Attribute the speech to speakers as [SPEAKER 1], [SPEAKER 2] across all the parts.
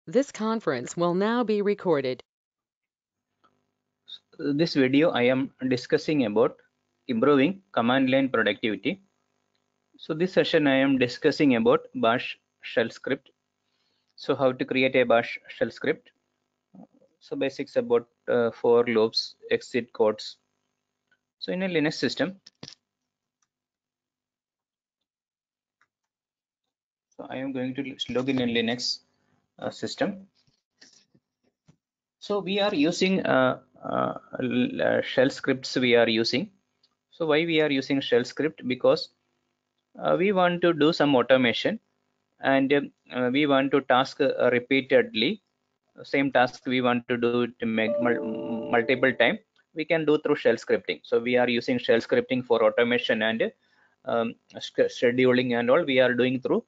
[SPEAKER 1] This conference will now be recorded.
[SPEAKER 2] This video I am discussing about improving command line productivity. So this session I am discussing about bash shell script. So how to create a bash shell script. So basics about for loops, exit codes. So in a Linux system, so I am going to log in Linux system. So we are using shell scripts we are using. So why we are using shell script? Because we want to do some automation, and we want to task repeatedly. Same task we want to do it multiple time, we can do through shell scripting. So we are using shell scripting for automation and scheduling and all we are doing through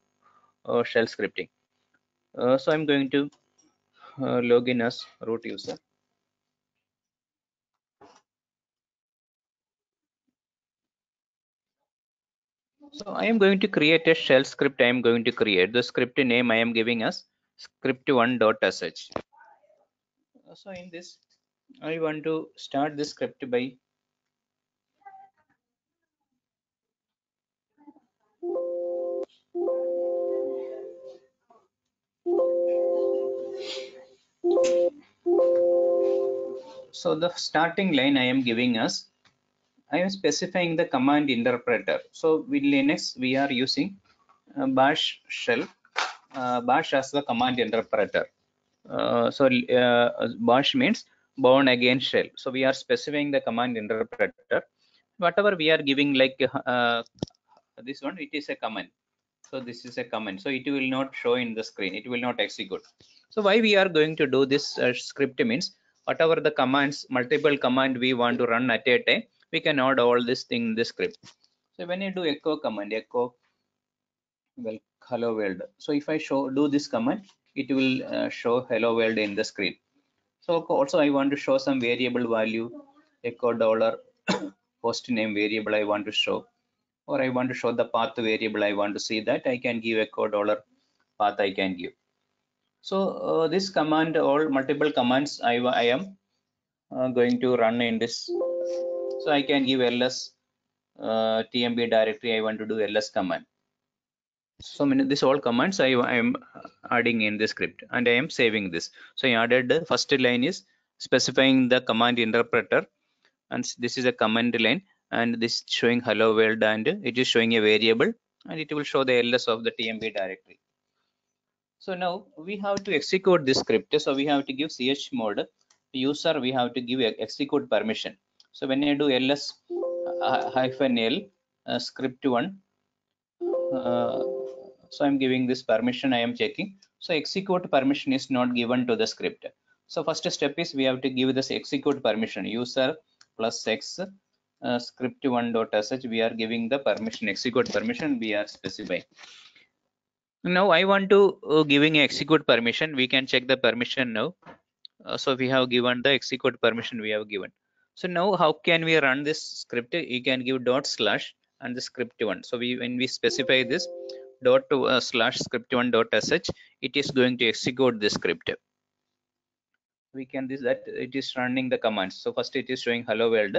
[SPEAKER 2] shell scripting. So I'm going to log in as root user. So I am going to create a shell script. I am going to create the script name I am giving as script1.sh. So in this I want to start the script by so the starting line I am giving as I am specifying the command interpreter. So with Linux we are using bash shell, bash as the command interpreter. Bash means born again shell. So we are specifying the command interpreter. Whatever we are giving like this one, it is a command. So this is a command. So it will not show in the screen. It will not execute. So why we are going to do this script means whatever the commands, multiple command we want to run at a time, we can add all this thing in the script. So when you do echo command, echo well hello world. So if I do this command, it will show hello world in the screen. So also I want to show some variable value, echo dollar host name variable I want to show, or I want to show the path variable I want to see that, I can give echo dollar path I can give. So this command or multiple commands I am going to run in this. So I can give ls tmb directory I want to do ls command. So this all commands I am adding in the script and I am saving this. So I added the first line is specifying the command interpreter, and this is a command line, and this is showing hello world, and it is showing a variable, and it will show the ls of the tmb directory. So now we have to execute this script. So we have to give chmod user, we have to give execute permission. So when I do ls -l script1, so I'm giving this permission, I am checking. So execute permission is not given to the script. So first step is we have to give this execute permission user plus x script1.sh. We are giving the permission, execute permission we are specifying. Now I want to giving execute permission. We can check the permission now. So we have given the execute permission we have given. So now how can we run this script? You can give dot slash and the script1. So when we specify this dot slash script1 dot sh, it is going to execute the script. We can this that it is running the commands. So first it is showing hello world.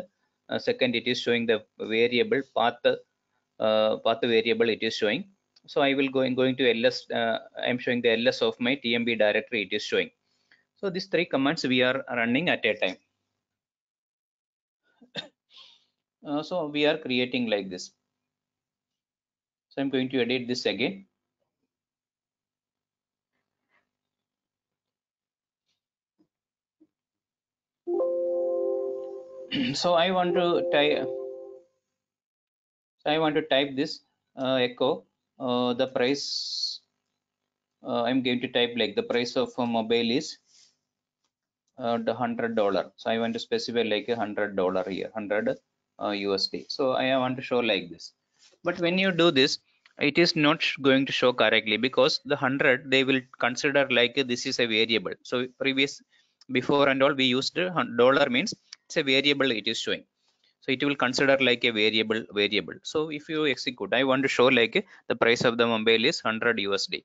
[SPEAKER 2] Second it is showing the variable path, path variable it is showing. So I will going to ls. I am showing the ls of my tmb directory it is showing. So these three commands we are running at a time. So we are creating like this. So I'm going to edit this again. So I want to type. So I want to type this echo. The price. I'm going to type like the price of a mobile is the $100. So I want to specify like $100 here, 100 USD. So I want to show like this. But when you do this, it is not going to show correctly, because the 100 they will consider like this is a variable. So before and all we used dollar means it's a variable it is showing. So it will consider like a variable. So if you execute, I want to show like the price of the mobile is 100 USD.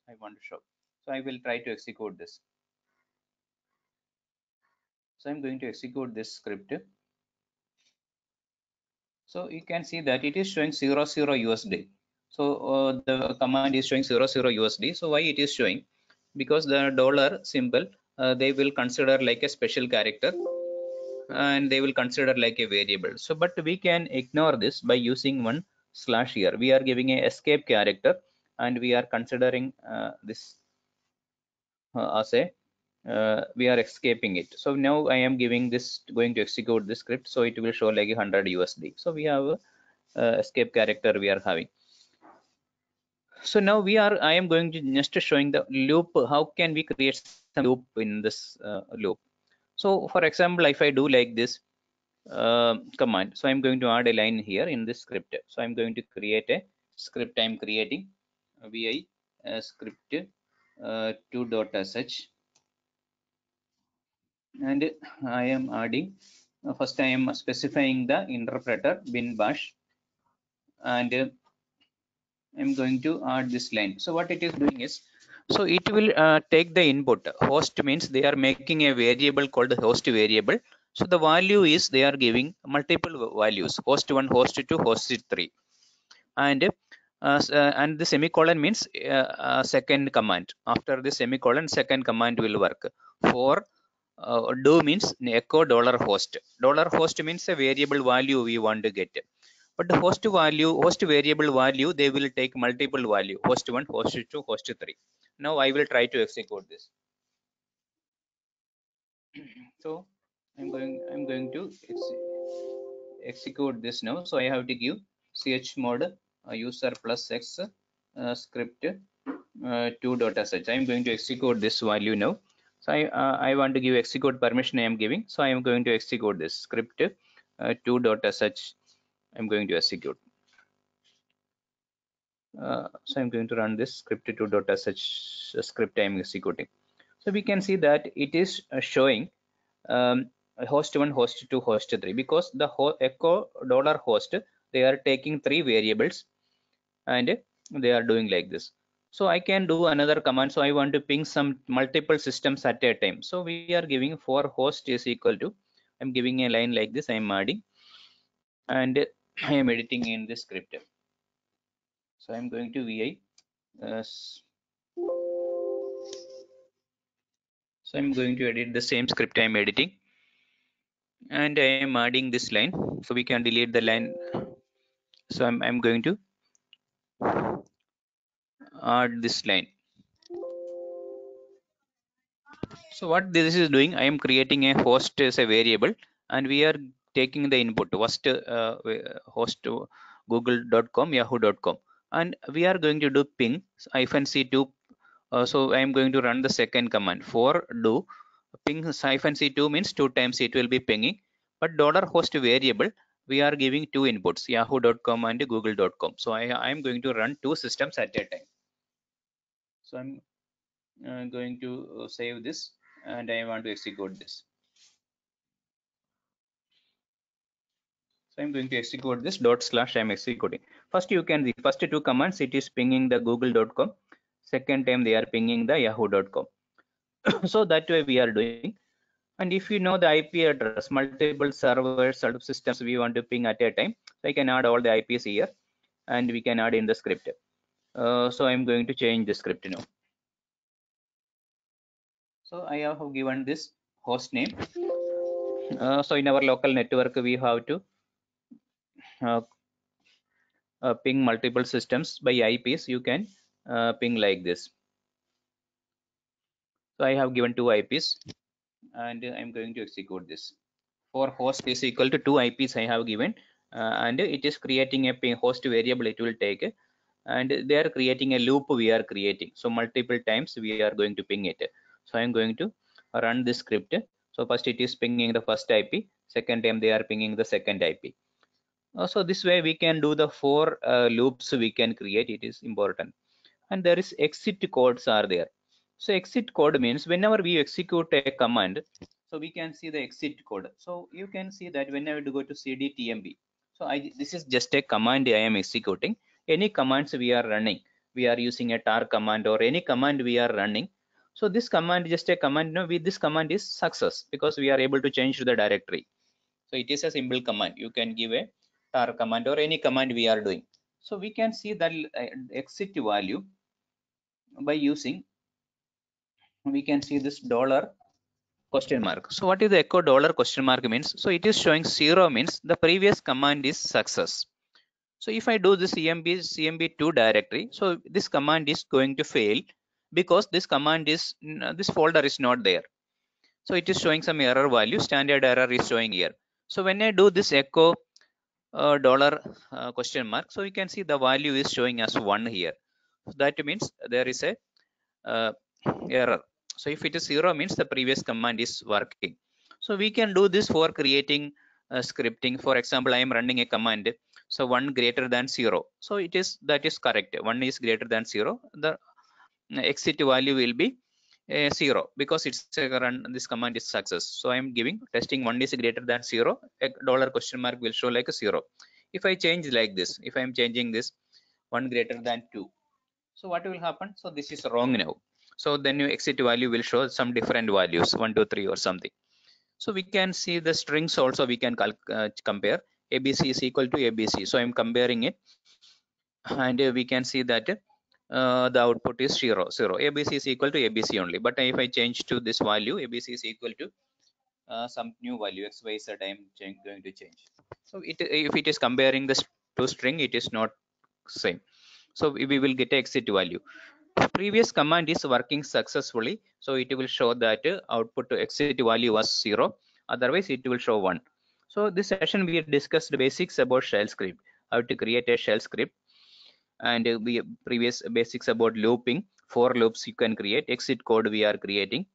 [SPEAKER 2] I want to show. So I will try to execute this. So I'm going to execute this script. So you can see that it is showing 00 USD. So the command is showing 00 USD. So why it is showing? Because the dollar symbol they will consider like a special character, and they will consider like a variable. So but we can ignore this by using one slash here. We are giving a escape character, and we are considering this as a we are escaping it. So now I am giving this, going to execute this script, so it will show like 100 USD. So we have a escape character we are having. So now I am going to just showing the loop. How can we create some loop in this loop? So for example, if I do like this command, so I'm going to add a line here in this script. So I'm going to create a script. I'm creating vi script 2.sh, and I am adding first I am specifying the interpreter bin bash, and I'm going to add this line. So what it is doing is, so it will take the input. Host means they are making a variable called host variable. So the value is they are giving multiple values: host 1, host 2, host 3, and the semicolon means second command. After the semicolon, second command will work. For do means echo $host. $host means a variable value we want to get. But the host value, host variable value, they will take multiple value: host 1, host 2, host 3. Now I will try to execute this. So I'm going to execute this now. So I have to give chmod user plus x script 2.sh. I'm going to execute this value now. So I want to give execute permission I am giving. So I am going to execute this script 2.sh. I'm going to execute. So I'm going to run this script 2.sh script I am executing. So we can see that it is showing host 1, host 2, host 3, because the echo $host, they are taking 3 variables and they are doing like this. So I can do another command. So I want to ping some multiple systems at a time. So we are giving for host is equal to, I'm giving a line like this, I'm adding, and I am editing in this script. So I'm going to vi so I'm going to edit the same script I'm editing, and I am adding this line. So we can delete the line. So I'm going to add this line. So what this is doing, I am creating a host as a variable, and we are taking the input host host google.com, yahoo.com, and we are going to do ping -c2. So I am going to run the second command for do ping -c2 means 2 times it will be pinging, but $host variable we are giving 2 inputs, yahoo.com and google.com. So I am going to run 2 systems at a time. So I'm going to save this, and I want to execute this. So I'm going to execute this // I'm executing. First you can, the first 2 commands, it is pinging the google.com. Second time they are pinging the yahoo.com. So that way we are doing. And if you know the IP address, multiple servers, systems we want to ping at a time, so I can add all the IPs here, and we can add in the script. So I'm going to change the script now. So I have given this host name. So in our local network we have to ping multiple systems by IPs. You can ping like this. So I have given 2 IPs, and I'm going to execute this. For host is equal to 2 IPs I have given, and it is creating a ping host variable it will take, and they are creating a loop we are creating. So multiple times we are going to ping it. So I'm going to run this script. So first it is pinging the first IP, second time they are pinging the second IP. So this way we can do the 4 loops we can create. It is important. And there is exit codes are there. So exit code means whenever we execute a command, so we can see the exit code. So you can see that whenever you go to cdtmb, so this is just a command I am executing. Any commands we are running, we are using a tar command or any command we are running, So this command is just a command. No, with this command is success because we are able to change to the directory. So it is a simple command. You can give a tar command or any command we are doing. So we can see that exit value by using, we can see this dollar question mark. So what is the echo dollar question mark means? So it is showing 0 means the previous command is success. So if I do this cmb2 directory, so this command is going to fail because this command is, this folder is not there. So it is showing some error value, standard error is showing here. So when I do this echo dollar question mark, so you can see the value is showing as 1 here. So that means there is a error. So if it is 0 means the previous command is working. So we can do this for creating scripting. For example, I am running a command, so 1 greater than 0. So it is, that is correct, 1 is greater than 0, the exit value will be 0 because it's a run, this command is success. So I am giving testing 1 is greater than 0, a dollar question mark will show like a 0. If I change like this, if I am changing this 1 greater than 2, so what will happen? So this is wrong now. So then your exit value will show some different values, 1 2 3 or something. So we can see the strings also, we can compare. ABC is equal to ABC, so I'm comparing it, and we can see that the output is 0 0. ABC is equal to ABC only, but if I change to this value, ABC is equal to some new value XYZ, I am going to change. So if it is comparing this to string, it is not same. So we will get exit value. Previous command is working successfully, so it will show that output to exit value was 0, otherwise it will show 1. So this session we discussed basics about shell script, how to create a shell script, and we previous basics about looping, for loops you can create, exit code we are creating,